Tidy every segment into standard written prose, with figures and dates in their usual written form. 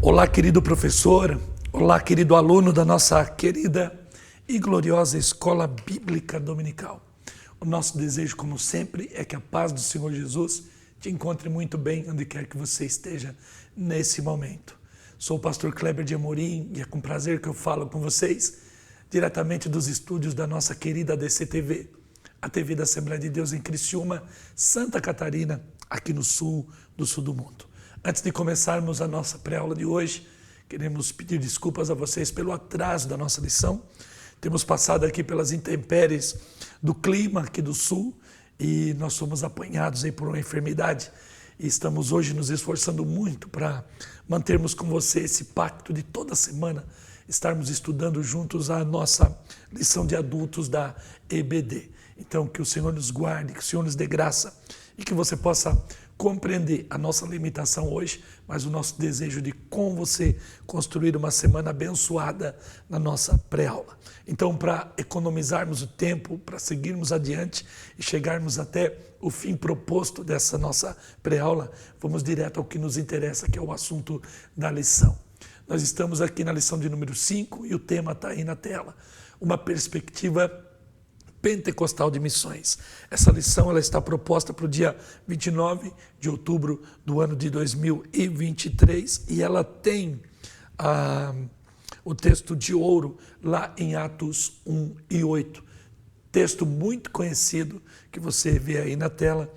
Olá, querido professor, olá, querido aluno da nossa querida e gloriosa Escola Bíblica Dominical. O nosso desejo, como sempre, é que a paz do Senhor Jesus te encontre muito bem onde quer que você esteja nesse momento. Sou o pastor Kleber de Amorim e é com prazer que eu falo com vocês diretamente dos estúdios da nossa querida DCTV, a TV da Assembleia de Deus em Criciúma, Santa Catarina, aqui no sul do mundo. Antes de começarmos a nossa pré-aula de hoje, queremos pedir desculpas a vocês pelo atraso da nossa lição. Temos passado aqui pelas intempéries do clima aqui do sul e nós somos apanhados aí por uma enfermidade e estamos hoje nos esforçando muito para mantermos com você esse pacto de toda semana, estarmos estudando juntos a nossa lição de adultos da EBD. Então, que o Senhor nos guarde, que o Senhor nos dê graça e que você possa compreender a nossa limitação hoje, mas o nosso desejo de com você construir uma semana abençoada na nossa pré-aula. Então, para economizarmos o tempo, para seguirmos adiante e chegarmos até o fim proposto dessa nossa pré-aula, vamos direto ao que nos interessa, que é o assunto da lição. Nós estamos aqui na lição de número 5 e o tema está aí na tela. Uma perspectiva pentecostal de missões. Essa lição ela está proposta para o dia 29 de outubro do ano de 2023 e ela tem o texto de ouro lá em Atos 1 e 8. Texto muito conhecido que você vê aí na tela,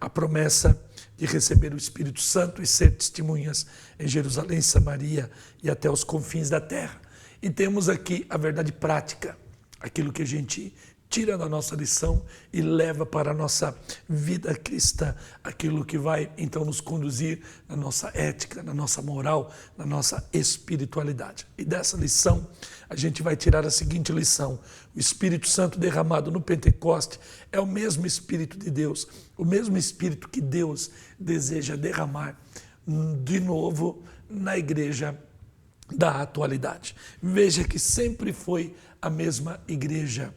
a promessa de receber o Espírito Santo e ser testemunhas em Jerusalém, Samaria e até os confins da terra. E temos aqui a verdade prática, aquilo que a gente tira da nossa lição e leva para a nossa vida cristã, aquilo que vai então nos conduzir na nossa ética, na nossa moral, na nossa espiritualidade. E dessa lição a gente vai tirar a seguinte lição: o Espírito Santo derramado no Pentecoste é o mesmo Espírito de Deus, o mesmo Espírito que Deus deseja derramar de novo na igreja da atualidade. Veja que sempre foi a mesma igreja.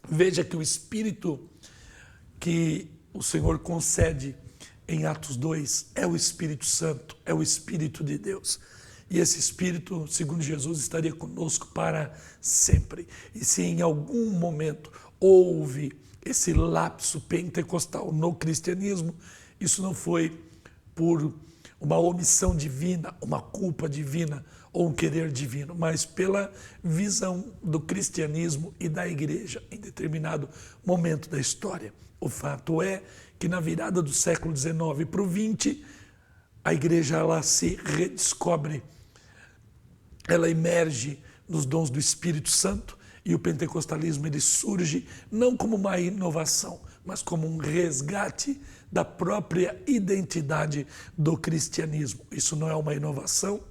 Veja que o Espírito que o Senhor concede em Atos 2 é o Espírito Santo, é o Espírito de Deus. E esse Espírito, segundo Jesus, estaria conosco para sempre. E se em algum momento houve esse lapso pentecostal no cristianismo, isso não foi por uma omissão divina, uma culpa divina ou um querer divino, mas pela visão do cristianismo e da igreja em determinado momento da história. O fato é que na virada do século XIX para o XX, a igreja ela se redescobre, ela emerge nos dons do Espírito Santo e o pentecostalismo ele surge não como uma inovação, mas como um resgate da própria identidade do cristianismo. Isso não é uma inovação.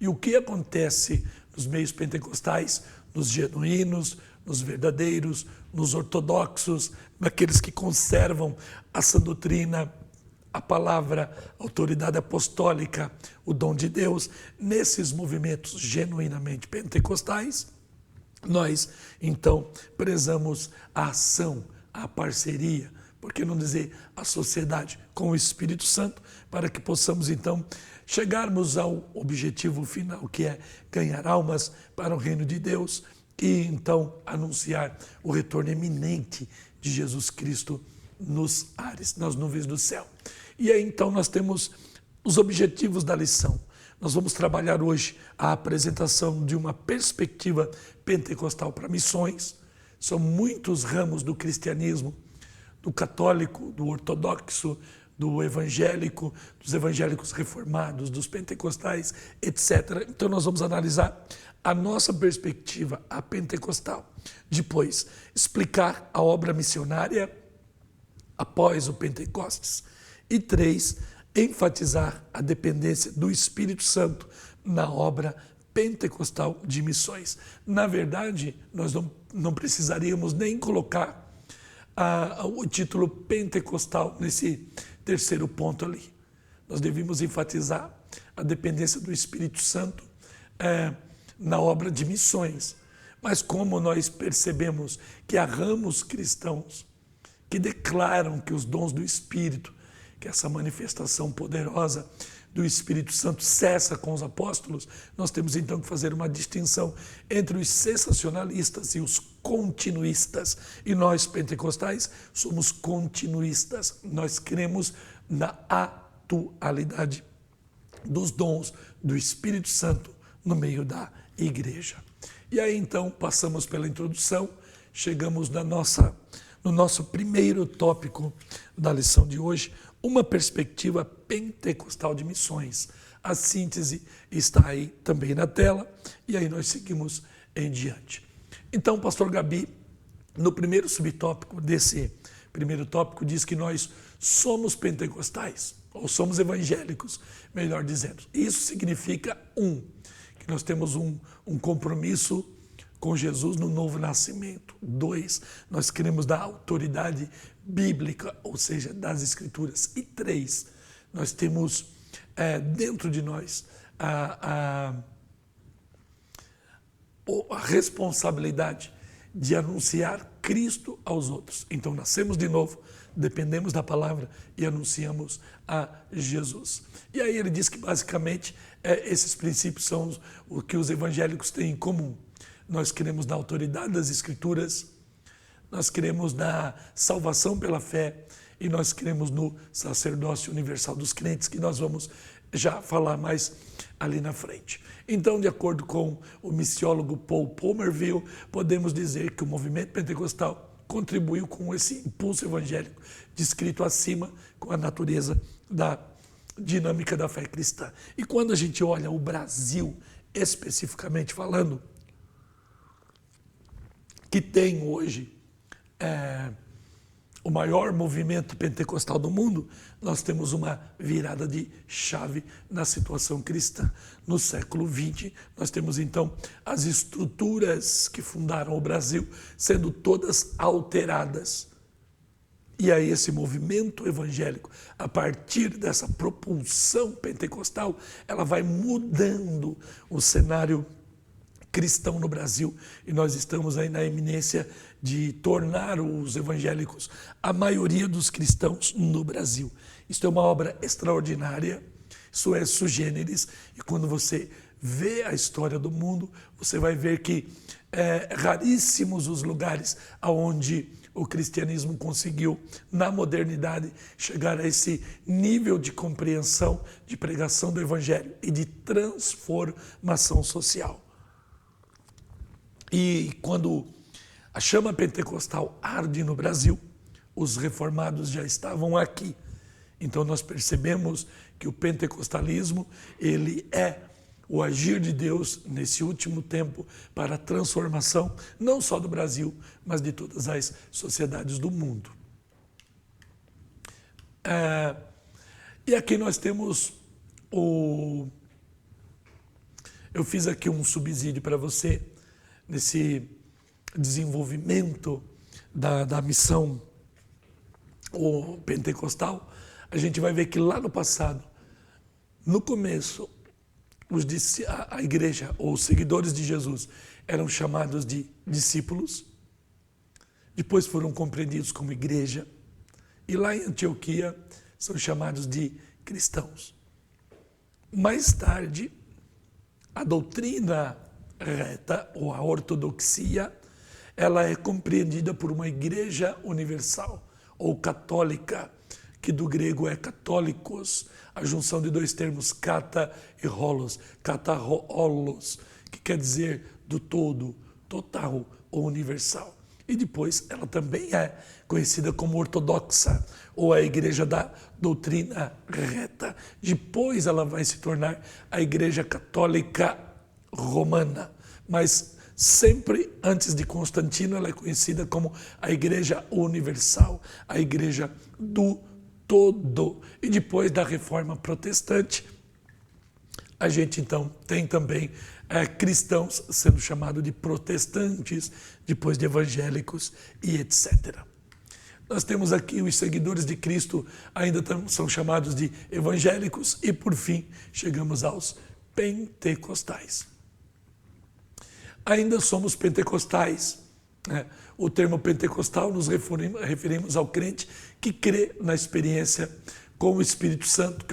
E o que acontece nos meios pentecostais, nos genuínos, nos verdadeiros, nos ortodoxos, naqueles que conservam a sã doutrina, a palavra, a autoridade apostólica, o dom de Deus, nesses movimentos genuinamente pentecostais, nós, então, prezamos a ação, a parceria, por que não dizer a sociedade com o Espírito Santo, para que possamos, então, chegarmos ao objetivo final, que é ganhar almas para o reino de Deus e, então, anunciar o retorno eminente de Jesus Cristo nos ares, nas nuvens do céu. E aí, então, nós temos os objetivos da lição. Nós vamos trabalhar hoje a apresentação de uma perspectiva pentecostal para missões. São muitos ramos do cristianismo, do católico, do ortodoxo, do evangélico, dos evangélicos reformados, dos pentecostais, etc. Então nós vamos analisar a nossa perspectiva, a pentecostal. Depois, explicar a obra missionária após o Pentecostes. E 3, enfatizar a dependência do Espírito Santo na obra pentecostal de missões. Na verdade, nós não precisaríamos nem colocar o título pentecostal nesse terceiro ponto ali. Nós devíamos enfatizar a dependência do Espírito Santo na obra de missões. Mas como nós percebemos que há ramos cristãos que declaram que os dons do Espírito, que essa manifestação poderosa do Espírito Santo cessa com os apóstolos, nós temos então que fazer uma distinção entre os sensacionalistas e os continuistas. E nós, pentecostais, somos continuistas. Nós cremos na atualidade dos dons do Espírito Santo no meio da igreja. E aí então passamos pela introdução, chegamos no nosso primeiro tópico da lição de hoje, uma perspectiva pentecostal de missões. A síntese está aí também na tela, e aí nós seguimos em diante. Então, pastor Gabi, no primeiro subtópico desse primeiro tópico, diz que nós somos pentecostais, ou somos evangélicos, melhor dizendo. Isso significa, que nós temos um compromisso com Jesus no novo nascimento. 2, nós cremos na autoridade bíblica, ou seja, das Escrituras. E 3, nós temos dentro de nós a responsabilidade de anunciar Cristo aos outros. Então, nascemos de novo, dependemos da palavra e anunciamos a Jesus. E aí ele diz que basicamente esses princípios são o que os evangélicos têm em comum. Nós cremos na autoridade das Escrituras, nós cremos na salvação pela fé e nós cremos no sacerdócio universal dos crentes, que nós vamos já falar mais ali na frente. Então, de acordo com o missiólogo Paul Pomerville, podemos dizer que o movimento pentecostal contribuiu com esse impulso evangélico descrito acima, com a natureza da dinâmica da fé cristã. E quando a gente olha o Brasil, especificamente falando, que tem hoje o maior movimento pentecostal do mundo, nós temos uma virada de chave na situação cristã. No século XX, nós temos então as estruturas que fundaram o Brasil sendo todas alteradas. E aí esse movimento evangélico, a partir dessa propulsão pentecostal, ela vai mudando o cenário cristão no Brasil, e nós estamos aí na eminência de tornar os evangélicos a maioria dos cristãos no Brasil. Isto é uma obra extraordinária, isso é sui generis, e quando você vê a história do mundo, você vai ver que raríssimos os lugares onde o cristianismo conseguiu, na modernidade, chegar a esse nível de compreensão, de pregação do evangelho e de transformação social. E quando a chama pentecostal arde no Brasil, os reformados já estavam aqui. Então nós percebemos que o pentecostalismo, ele é o agir de Deus nesse último tempo para a transformação, não só do Brasil, mas de todas as sociedades do mundo. E aqui nós temos eu fiz aqui um subsídio para você, nesse desenvolvimento da missão pentecostal. A gente vai ver que lá no passado, no começo, a igreja, ou os seguidores de Jesus, eram chamados de discípulos, depois foram compreendidos como igreja, e lá em Antioquia são chamados de cristãos. Mais tarde, a doutrina reta, ou a ortodoxia, ela é compreendida por uma igreja universal, ou católica, que do grego é católicos, a junção de dois termos, kata e holos, kataholos, que quer dizer do todo, total ou universal. E depois ela também é conhecida como ortodoxa, ou a igreja da doutrina reta. Depois ela vai se tornar a igreja católica romana, mas sempre antes de Constantino ela é conhecida como a igreja universal, a igreja do todo. E depois da reforma protestante, a gente então tem também cristãos sendo chamados de protestantes, depois de evangélicos e etc. Nós temos aqui os seguidores de Cristo, ainda são chamados de evangélicos, e por fim chegamos aos pentecostais. Ainda somos pentecostais. O termo pentecostal nos referimos ao crente que crê na experiência com o Espírito Santo,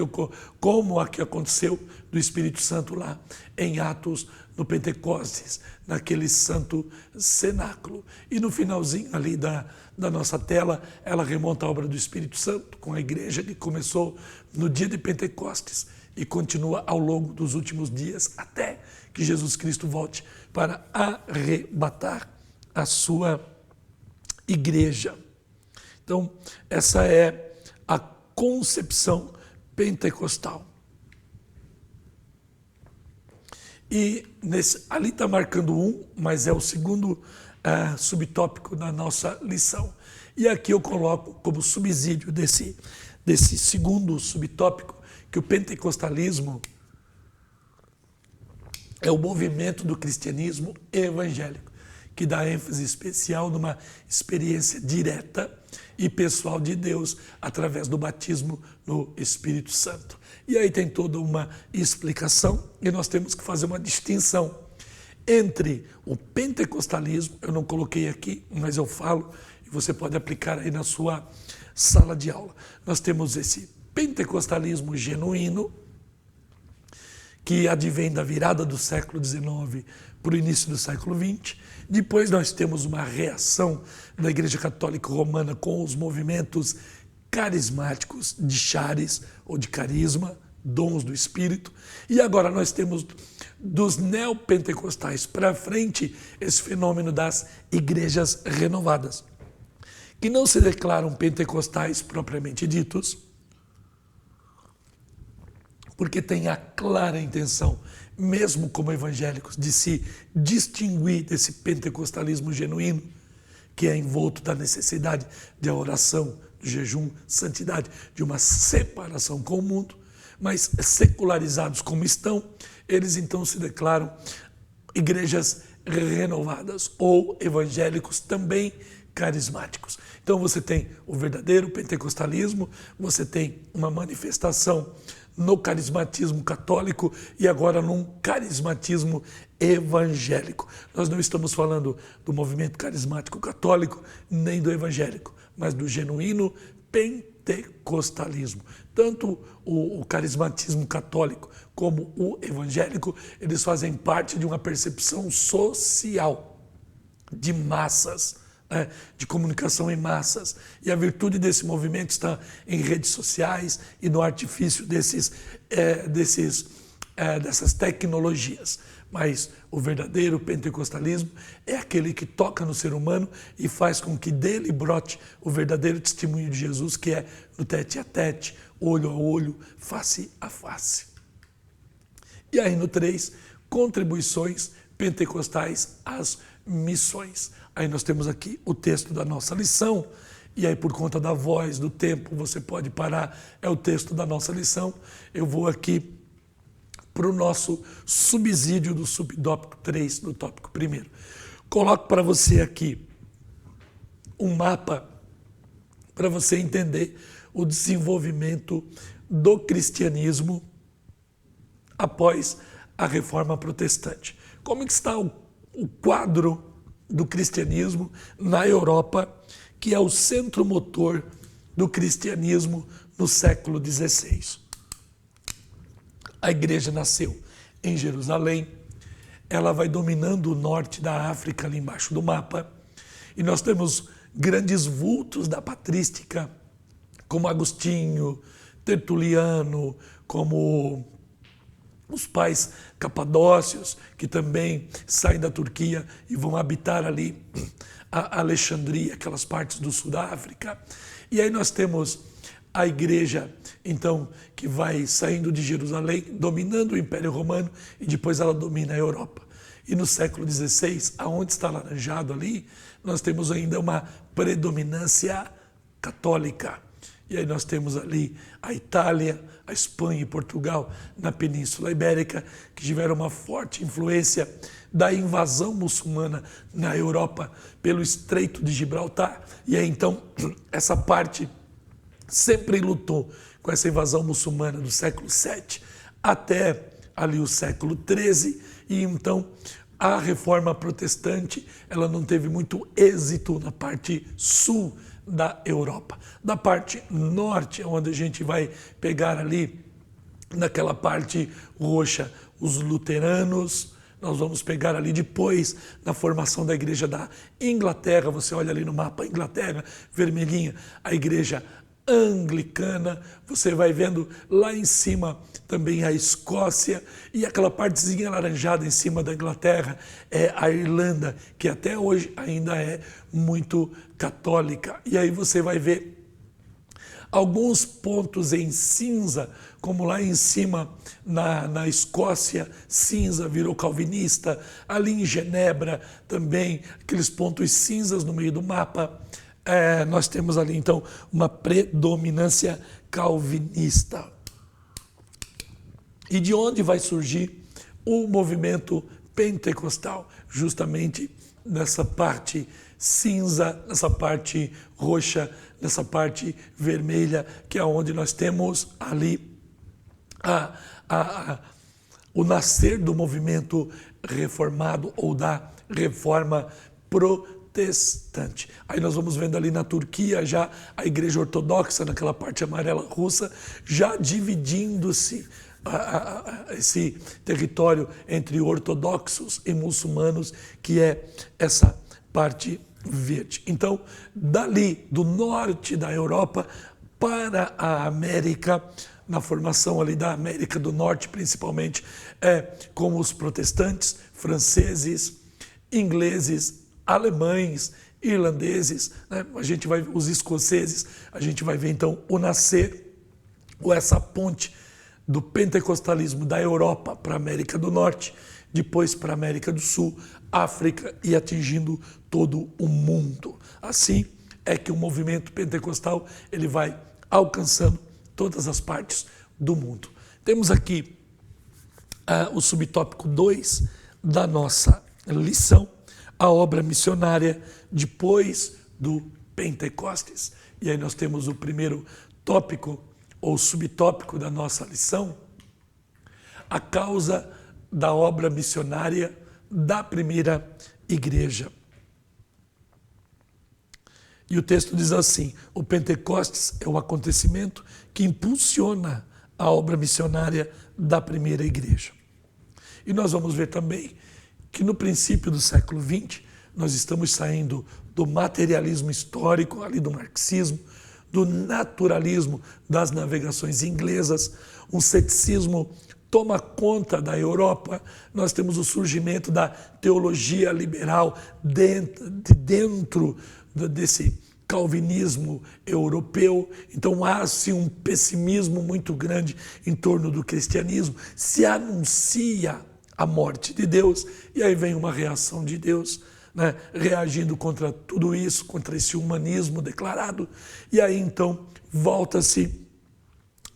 como a que aconteceu do Espírito Santo lá em Atos, no Pentecostes, naquele santo cenáculo. E no finalzinho ali da nossa tela, ela remonta a obra do Espírito Santo com a igreja que começou no dia de Pentecostes e continua ao longo dos últimos dias até que Jesus Cristo volte para arrebatar a sua igreja. Então, essa é a concepção pentecostal. E ali está marcando mas é o segundo subtópico da nossa lição. E aqui eu coloco como subsídio desse segundo subtópico que o pentecostalismo é o movimento do cristianismo evangélico, que dá ênfase especial numa experiência direta e pessoal de Deus através do batismo no Espírito Santo. E aí tem toda uma explicação e nós temos que fazer uma distinção entre o pentecostalismo, eu não coloquei aqui, mas eu falo, e você pode aplicar aí na sua sala de aula. Nós temos esse pentecostalismo genuíno, que advém da virada do século XIX para o início do século XX. Depois nós temos uma reação da Igreja Católica Romana com os movimentos carismáticos de charis ou de carisma, dons do Espírito. E agora nós temos dos neopentecostais para frente esse fenômeno das igrejas renovadas, que não se declaram pentecostais propriamente ditos, porque tem a clara intenção, mesmo como evangélicos, de se distinguir desse pentecostalismo genuíno, que é envolto da necessidade de oração, de jejum, santidade, de uma separação com o mundo, mas secularizados como estão, eles então se declaram igrejas renovadas ou evangélicos também carismáticos. Então você tem o verdadeiro pentecostalismo, você tem uma manifestação no carismatismo católico e agora num carismatismo evangélico. Nós não estamos falando do movimento carismático católico nem do evangélico, mas do genuíno pentecostalismo. Tanto o carismatismo católico como o evangélico, eles fazem parte de uma percepção social de massas, de comunicação em massas. E a virtude desse movimento está em redes sociais e no artifício dessas tecnologias. Mas o verdadeiro pentecostalismo é aquele que toca no ser humano e faz com que dele brote o verdadeiro testemunho de Jesus, que é no tete a tete, olho a olho, face a face. E aí no 3, contribuições pentecostais às missões. Aí nós temos aqui o texto da nossa lição, e aí por conta da voz, do tempo, você pode parar, é o texto da nossa lição. Eu vou aqui para o nosso subsídio do subtópico 3, do tópico 1. Coloco para você aqui um mapa para você entender o desenvolvimento do cristianismo após a Reforma Protestante. Como que está o quadro do cristianismo na Europa, que é o centro motor do cristianismo no século XVI. A igreja nasceu em Jerusalém, ela vai dominando o norte da África ali embaixo do mapa, e nós temos grandes vultos da patrística, como Agostinho, Tertuliano, como os pais capadócios, que também saem da Turquia e vão habitar ali a Alexandria, aquelas partes do sul da África. E aí nós temos a igreja, então, que vai saindo de Jerusalém, dominando o Império Romano, e depois ela domina a Europa. E no século XVI, aonde está laranjado ali, nós temos ainda uma predominância católica. E aí nós temos ali a Itália, a Espanha e Portugal na Península Ibérica, que tiveram uma forte influência da invasão muçulmana na Europa pelo Estreito de Gibraltar. E aí então essa parte sempre lutou com essa invasão muçulmana do século VII até ali o século XIII. E então a Reforma Protestante ela não teve muito êxito na parte sul da Europa. Da parte norte, onde a gente vai pegar ali, naquela parte roxa, os luteranos. Nós vamos pegar ali depois, na formação da igreja da Inglaterra, você olha ali no mapa, Inglaterra, vermelhinha, a igreja anglicana, você vai vendo lá em cima também a Escócia, e aquela partezinha alaranjada em cima da Inglaterra é a Irlanda, que até hoje ainda é muito católica. E aí você vai ver alguns pontos em cinza, como lá em cima na Escócia, cinza virou calvinista, ali em Genebra também, aqueles pontos cinzas no meio do mapa, nós temos ali então uma predominância calvinista. E de onde vai surgir o movimento pentecostal? Justamente nessa parte cinza, nessa parte roxa, nessa parte vermelha, que é onde nós temos ali o nascer do movimento reformado ou da reforma protestante. Aí nós vamos vendo ali na Turquia já a igreja ortodoxa, naquela parte amarela russa, já dividindo-se esse território entre ortodoxos e muçulmanos, que é essa parte verde. Então, dali do norte da Europa para a América, na formação ali da América do Norte, principalmente, como os protestantes, franceses, ingleses, alemães, irlandeses, né? A gente vai os escoceses, a gente vai ver então o nascer, ou essa ponte do pentecostalismo da Europa para a América do Norte, depois para a América do Sul, África e atingindo todo o mundo. Assim é que o movimento pentecostal ele vai alcançando todas as partes do mundo. Temos aqui o subtópico 2 da nossa lição, a obra missionária depois do Pentecostes. E aí nós temos o primeiro tópico ou subtópico da nossa lição, a causa da obra missionária da primeira igreja. E o texto diz assim: o Pentecostes é o acontecimento que impulsiona a obra missionária da primeira igreja. E nós vamos ver também que no princípio do século XX, nós estamos saindo do materialismo histórico, ali do marxismo, do naturalismo das navegações inglesas, um ceticismo toma conta da Europa, nós temos o surgimento da teologia liberal dentro desse calvinismo europeu. Então há-se um pessimismo muito grande em torno do cristianismo, se anuncia a morte de Deus, e aí vem uma reação de Deus, né, reagindo contra tudo isso, contra esse humanismo declarado, e aí então volta-se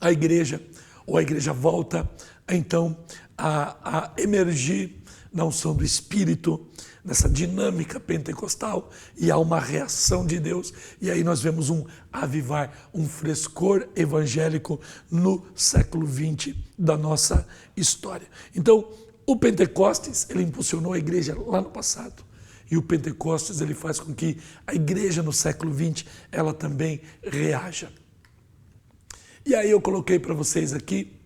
a igreja, ou a igreja volta então a emergir na unção do Espírito, nessa dinâmica pentecostal, e há uma reação de Deus, e aí nós vemos um avivar, um frescor evangélico no século XX da nossa história. Então, o Pentecostes, ele impulsionou a igreja lá no passado, e o Pentecostes, ele faz com que a igreja no século XX, ela também reaja. E aí eu coloquei para vocês aqui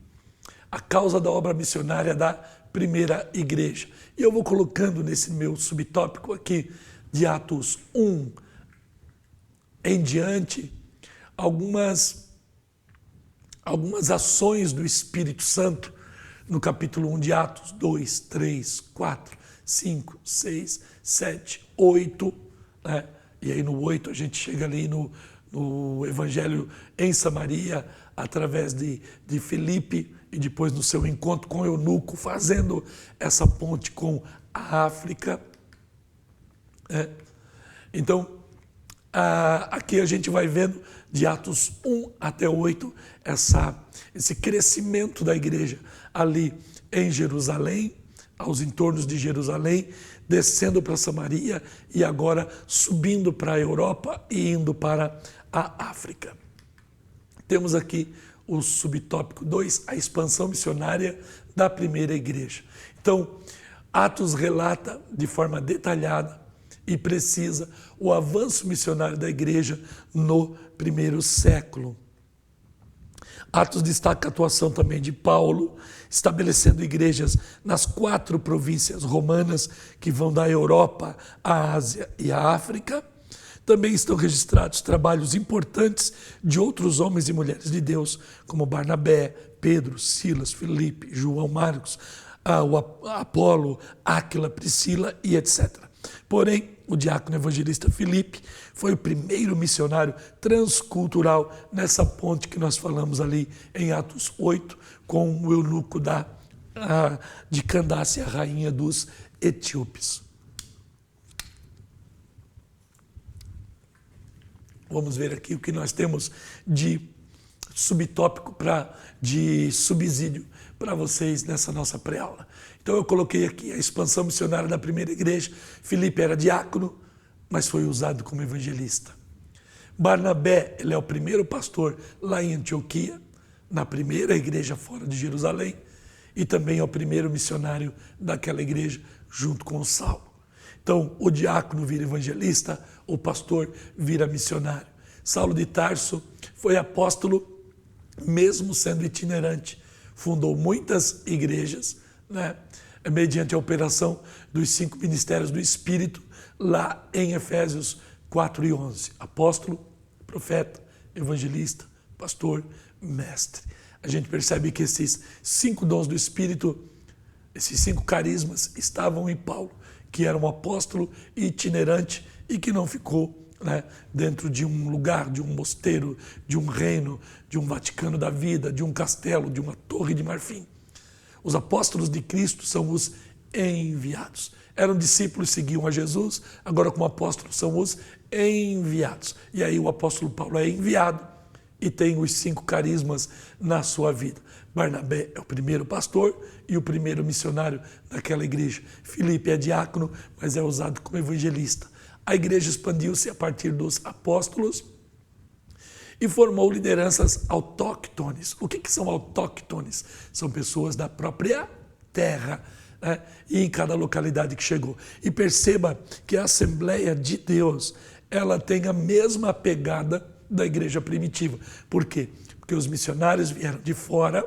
a causa da obra missionária da primeira igreja. E eu vou colocando nesse meu subtópico aqui, de Atos 1 em diante, algumas ações do Espírito Santo, no capítulo 1 de Atos, 2, 3, 4, 5, 6, 7, 8, né? E aí no 8 a gente chega ali no Evangelho em Samaria, através de Filipe, e depois no seu encontro com Eunuco, fazendo essa ponte com a África. Então, aqui a gente vai vendo de Atos 1 até 8, esse crescimento da igreja ali em Jerusalém, aos entornos de Jerusalém, descendo para Samaria e agora subindo para a Europa e indo para a África. Temos aqui o subtópico 2, a expansão missionária da primeira igreja. Então, Atos relata de forma detalhada e precisa o avanço missionário da igreja no primeiro século. Atos destaca a atuação também de Paulo, estabelecendo igrejas nas 4 províncias romanas que vão da Europa, à Ásia e à África. Também estão registrados trabalhos importantes de outros homens e mulheres de Deus, como Barnabé, Pedro, Silas, Filipe, João, Marcos, Apolo, Áquila, Priscila e etc. Porém, o diácono evangelista Filipe foi o primeiro missionário transcultural nessa ponte que nós falamos ali em Atos 8, com o eunuco de Candace, a rainha dos etíopes. Vamos ver aqui o que nós temos de subtópico, de subsídio para vocês nessa nossa pré-aula. Então eu coloquei aqui a expansão missionária da primeira igreja. Filipe era diácono, mas foi usado como evangelista. Barnabé, ele é o primeiro pastor lá em Antioquia, na primeira igreja fora de Jerusalém, e também é o primeiro missionário daquela igreja, junto com Saulo. Então, o diácono vira evangelista, o pastor vira missionário. Saulo de Tarso foi apóstolo, mesmo sendo itinerante. Fundou muitas igrejas, né, mediante a operação dos 5 ministérios do Espírito, lá em Efésios 4 e 11. Apóstolo, profeta, evangelista, pastor, mestre. A gente percebe que esses 5 dons do Espírito, esses 5 carismas, estavam em Paulo, que era um apóstolo itinerante e que não ficou, né, dentro de um lugar, de um mosteiro, de um reino, de um Vaticano da vida, de um castelo, de uma torre de marfim. Os apóstolos de Cristo são os enviados. Eram discípulos, seguiam a Jesus, agora como apóstolos são os enviados. E aí o apóstolo Paulo é enviado e tem os 5 carismas na sua vida. Barnabé é o primeiro pastor e o primeiro missionário daquela igreja. Filipe é diácono, mas é usado como evangelista. A igreja expandiu-se a partir dos apóstolos e formou lideranças autóctones. O que são autóctones? São pessoas da própria terra, né? E em cada localidade que chegou. E perceba que a Assembleia de Deus, ela tem a mesma pegada da igreja primitiva. Por quê? Porque os missionários vieram de fora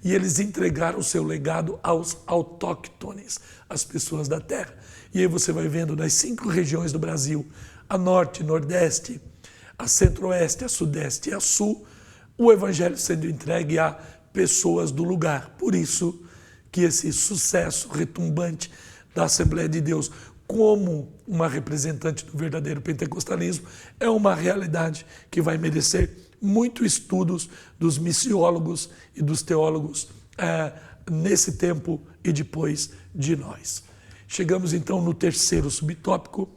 e eles entregaram o seu legado aos autóctones, as pessoas da terra. E aí você vai vendo nas 5 regiões do Brasil, a norte, nordeste, a centro-oeste, a sudeste e a sul, o evangelho sendo entregue a pessoas do lugar. Por isso que esse sucesso retumbante da Assembleia de Deus como uma representante do verdadeiro pentecostalismo é uma realidade que vai merecer muito estudos dos missiólogos e dos teólogos nesse tempo e depois de nós. Chegamos então no terceiro subtópico.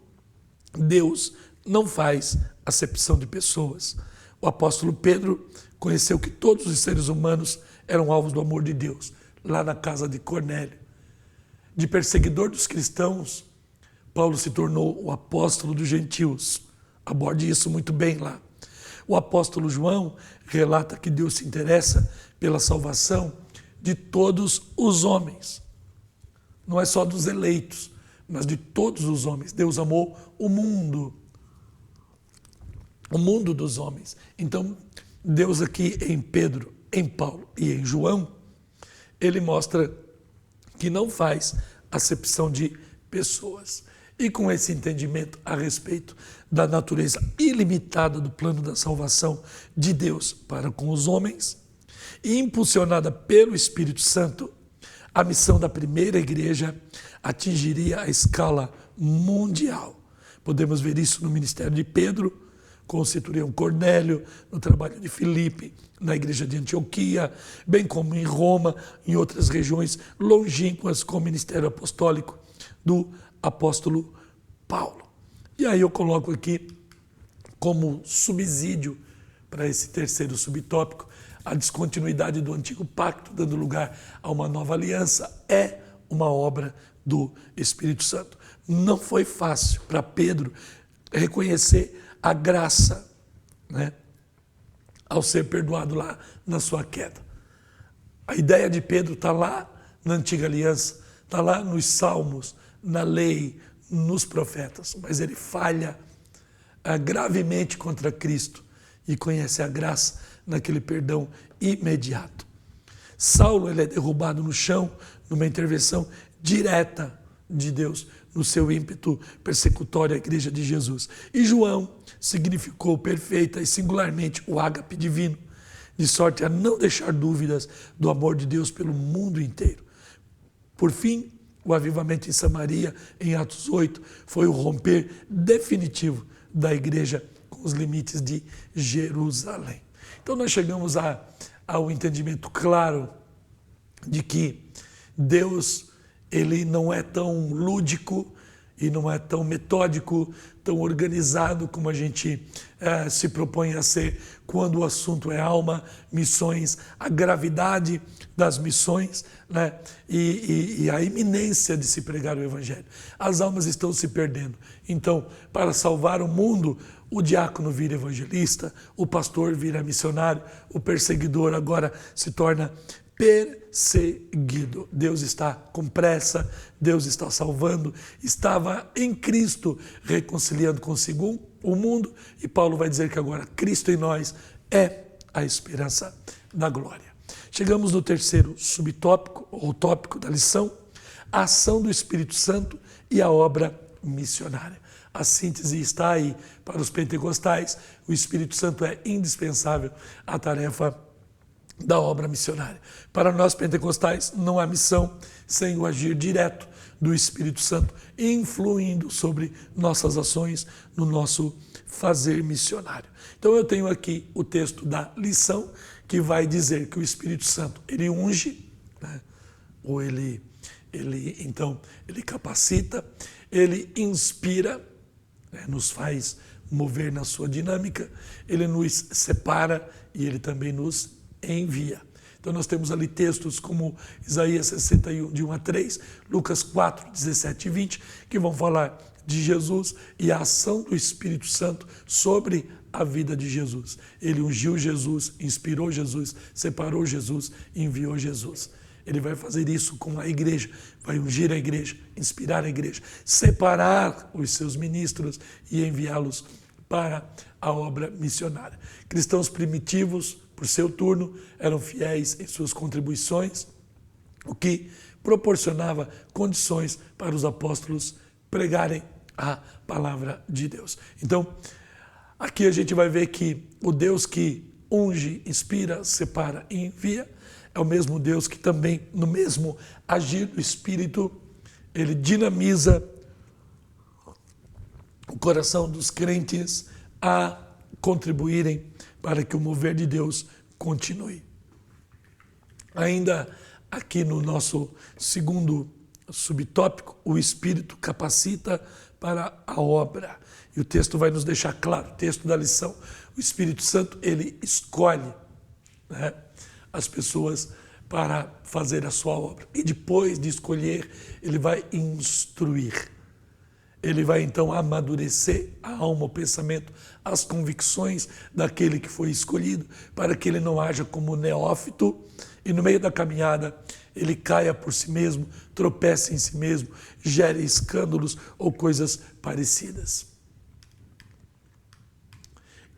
Deus não faz acepção de pessoas. O apóstolo Pedro conheceu que todos os seres humanos eram alvos do amor de Deus, lá na casa de Cornélio. De perseguidor dos cristãos, Paulo se tornou o apóstolo dos gentios. Aborde isso muito bem lá. O apóstolo João relata que Deus se interessa pela salvação de todos os homens. Não é só dos eleitos, mas de todos os homens. Deus amou o mundo dos homens. Então, Deus aqui em Pedro, em Paulo e em João, ele mostra que não faz acepção de pessoas. E com esse entendimento a respeito da natureza ilimitada do plano da salvação de Deus para com os homens, e impulsionada pelo Espírito Santo, a missão da primeira igreja atingiria a escala mundial. Podemos ver isso no ministério de Pedro, com o centurião Cornélio, no trabalho de Filipe, na igreja de Antioquia, bem como em Roma, em outras regiões longínquas, com o ministério apostólico do apóstolo Paulo. E aí eu coloco aqui como subsídio para esse terceiro subtópico, a descontinuidade do antigo pacto, dando lugar a uma nova aliança, é uma obra do Espírito Santo. Não foi fácil para Pedro reconhecer a graça, né, ao ser perdoado lá na sua queda. A ideia de Pedro está lá na antiga aliança, está lá nos salmos, na lei, nos profetas, mas ele falha gravemente contra Cristo e conhece a graça naquele perdão imediato. Saulo ele é derrubado no chão numa intervenção direta de Deus no seu ímpeto persecutório à igreja de Jesus. E João significou perfeita e singularmente o ágape divino, de sorte a não deixar dúvidas do amor de Deus pelo mundo inteiro. Por fim, o avivamento em Samaria, em Atos 8, foi o romper definitivo da igreja com os limites de Jerusalém. Então nós chegamos ao entendimento claro de que Deus ele não é tão lúdico e não é tão metódico, tão organizado como a gente se propõe a ser quando o assunto é alma, missões, a gravidade das missões, né? e a iminência de se pregar o evangelho. As almas estão se perdendo. Então, para salvar o mundo, o diácono vira evangelista, o pastor vira missionário, o perseguidor agora se torna perseguido. Deus está com pressa, Deus está salvando, estava em Cristo reconciliando consigo o mundo, e Paulo vai dizer que agora Cristo em nós é a esperança da glória. Chegamos no terceiro subtópico, ou tópico da lição, a ação do Espírito Santo e a obra missionária. A síntese está aí para os pentecostais, o Espírito Santo é indispensável à tarefa da obra missionária. Para nós pentecostais, não há missão sem o agir direto do Espírito Santo, influindo sobre nossas ações, no nosso fazer missionário. Então eu tenho aqui o texto da lição, que vai dizer que o Espírito Santo, ele unge, né? Ou ele capacita, ele inspira, né? Nos faz mover na sua dinâmica, ele nos separa e ele também nos envia. Então nós temos ali textos como Isaías 61, de 1 a 3, Lucas 4, 17 e 20, que vão falar de Jesus e a ação do Espírito Santo sobre a vida de Jesus. Ele ungiu Jesus, inspirou Jesus, separou Jesus, enviou Jesus. Ele vai fazer isso com a igreja, vai ungir a igreja, inspirar a igreja, separar os seus ministros e enviá-los para a obra missionária. Cristãos primitivos, por seu turno, eram fiéis em suas contribuições, o que proporcionava condições para os apóstolos pregarem a palavra de Deus. Então, aqui a gente vai ver que o Deus que unge, inspira, separa e envia é o mesmo Deus que também, no mesmo agir do Espírito, ele dinamiza o coração dos crentes a contribuírem para que o mover de Deus continue. Ainda aqui no nosso segundo subtópico, o Espírito capacita para a obra. E o texto vai nos deixar claro, o texto da lição, o Espírito Santo, ele escolhe, né, as pessoas para fazer a sua obra. E depois de escolher, ele vai instruir. Ele vai então amadurecer a alma, o pensamento, as convicções daquele que foi escolhido, para que ele não haja como neófito e no meio da caminhada ele caia por si mesmo, tropece em si mesmo, gere escândalos ou coisas parecidas.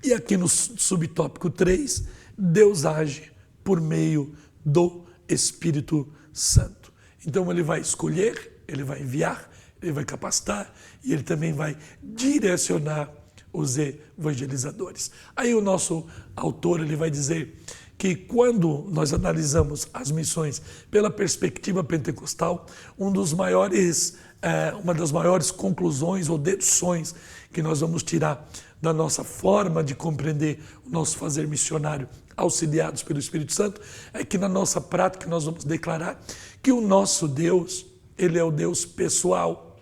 E aqui no subtópico 3, Deus age por meio do Espírito Santo. Então ele vai escolher, ele vai enviar, ele vai capacitar e ele também vai direcionar os evangelizadores. Aí o nosso autor ele vai dizer que quando nós analisamos as missões pela perspectiva pentecostal, uma das maiores conclusões ou deduções que nós vamos tirar da nossa forma de compreender o nosso fazer missionário auxiliados pelo Espírito Santo é que na nossa prática nós vamos declarar que o nosso Deus, ele é o Deus pessoal.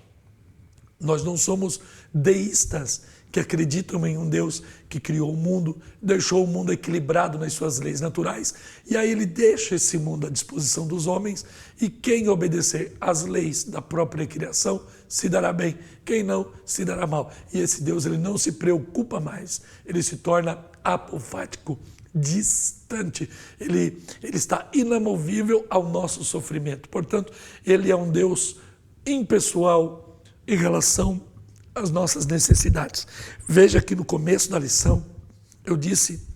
Nós não somos deístas que acreditam em um Deus que criou o mundo, deixou o mundo equilibrado nas suas leis naturais, e aí ele deixa esse mundo à disposição dos homens, e quem obedecer às leis da própria criação se dará bem, quem não se dará mal. E esse Deus ele não se preocupa mais, ele se torna apofático, distante, ele está inamovível ao nosso sofrimento. Portanto, ele é um Deus impessoal, em relação às nossas necessidades. Veja que no começo da lição eu disse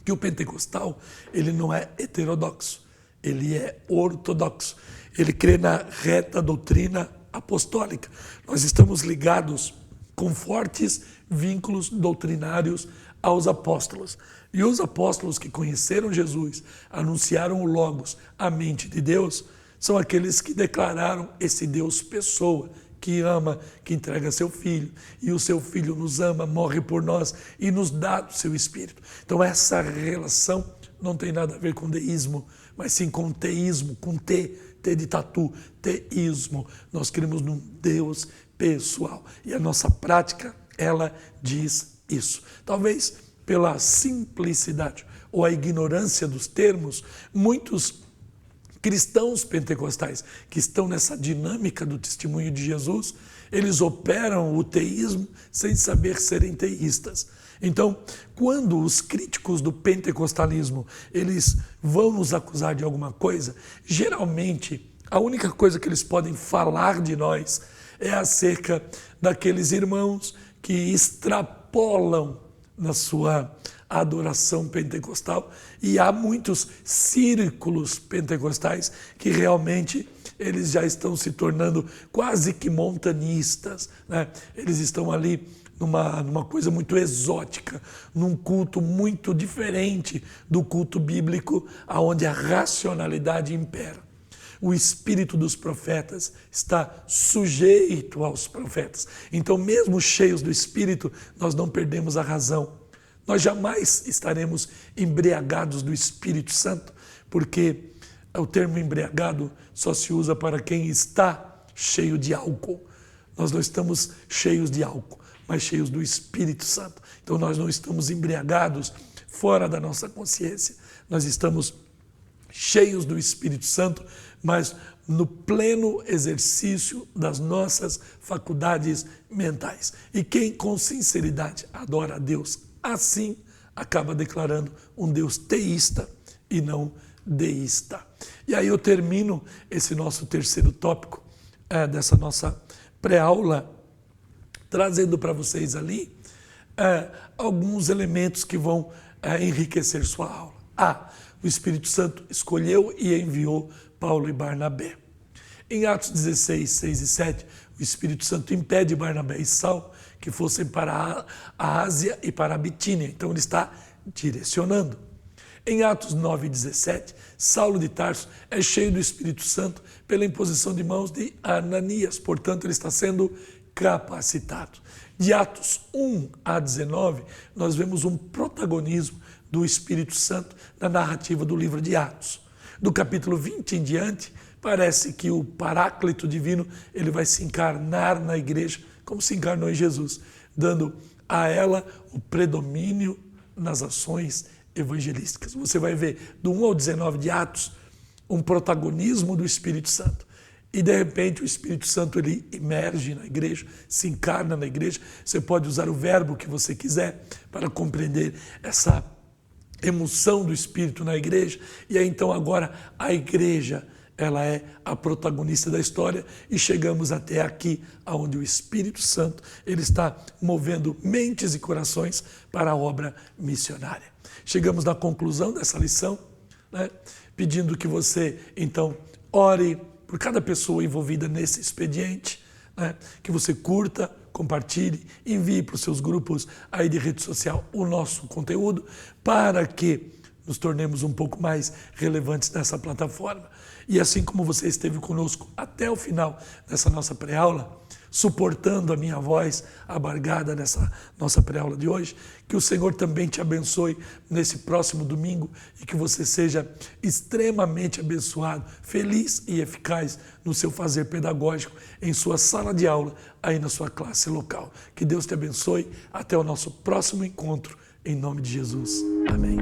que o pentecostal, ele não é heterodoxo, ele é ortodoxo. Ele crê na reta doutrina apostólica. Nós estamos ligados com fortes vínculos doutrinários aos apóstolos. E os apóstolos que conheceram Jesus, anunciaram o Logos, a mente de Deus, são aqueles que declararam esse Deus pessoa, que ama, que entrega seu Filho, e o seu Filho nos ama, morre por nós e nos dá do seu Espírito. Então essa relação não tem nada a ver com deísmo, mas sim com teísmo, com T de tatu, teísmo. Nós cremos num Deus pessoal. E a nossa prática, ela diz isso. Talvez pela simplicidade ou a ignorância dos termos, muitos cristãos pentecostais que estão nessa dinâmica do testemunho de Jesus, eles operam o teísmo sem saber serem teístas. Então, quando os críticos do pentecostalismo, eles vão nos acusar de alguma coisa, geralmente a única coisa que eles podem falar de nós é acerca daqueles irmãos que extrapolam na sua adoração pentecostal, e há muitos círculos pentecostais que realmente eles já estão se tornando quase que montanistas, né? Eles estão ali numa coisa muito exótica, num culto muito diferente do culto bíblico, onde a racionalidade impera. O espírito dos profetas está sujeito aos profetas. Então, mesmo cheios do Espírito, nós não perdemos a razão. Nós jamais estaremos embriagados do Espírito Santo, porque o termo embriagado só se usa para quem está cheio de álcool. Nós não estamos cheios de álcool, mas cheios do Espírito Santo. Então nós não estamos embriagados fora da nossa consciência. Nós estamos cheios do Espírito Santo, mas no pleno exercício das nossas faculdades mentais. E quem com sinceridade adora a Deus assim, acaba declarando um Deus teísta e não deísta. E aí eu termino esse nosso terceiro tópico dessa nossa pré-aula, trazendo para vocês ali alguns elementos que vão enriquecer sua aula. O Espírito Santo escolheu e enviou Paulo e Barnabé. Em Atos 16, 6 e 7, o Espírito Santo impede Barnabé e Saulo que fossem para a Ásia e para a Bitínia. Então ele está direcionando. Em Atos 9, 17, Saulo de Tarso é cheio do Espírito Santo pela imposição de mãos de Ananias. Portanto, ele está sendo capacitado. De Atos 1 a 19, nós vemos um protagonismo do Espírito Santo na narrativa do livro de Atos. Do capítulo 20 em diante, parece que o Paráclito Divino ele vai se encarnar na igreja, como se encarnou em Jesus, dando a ela o predomínio nas ações evangelísticas. Você vai ver, do 1 ao 19 de Atos, um protagonismo do Espírito Santo. E, de repente, o Espírito Santo ele emerge na igreja, se encarna na igreja. Você pode usar o verbo que você quiser para compreender essa emoção do Espírito na igreja. E aí, então, agora, a igreja ela é a protagonista da história e chegamos até aqui, onde o Espírito Santo ele está movendo mentes e corações para a obra missionária. Chegamos na conclusão dessa lição, né, pedindo que você, então, ore por cada pessoa envolvida nesse expediente, né, que você curta, compartilhe, envie para os seus grupos aí de rede social o nosso conteúdo, para que nos tornemos um pouco mais relevantes nessa plataforma. E assim como você esteve conosco até o final dessa nossa pré-aula, suportando a minha voz abargada nessa nossa pré-aula de hoje, que o Senhor também te abençoe nesse próximo domingo e que você seja extremamente abençoado, feliz e eficaz no seu fazer pedagógico, em sua sala de aula, aí na sua classe local. Que Deus te abençoe. Até o nosso próximo encontro, em nome de Jesus. Amém.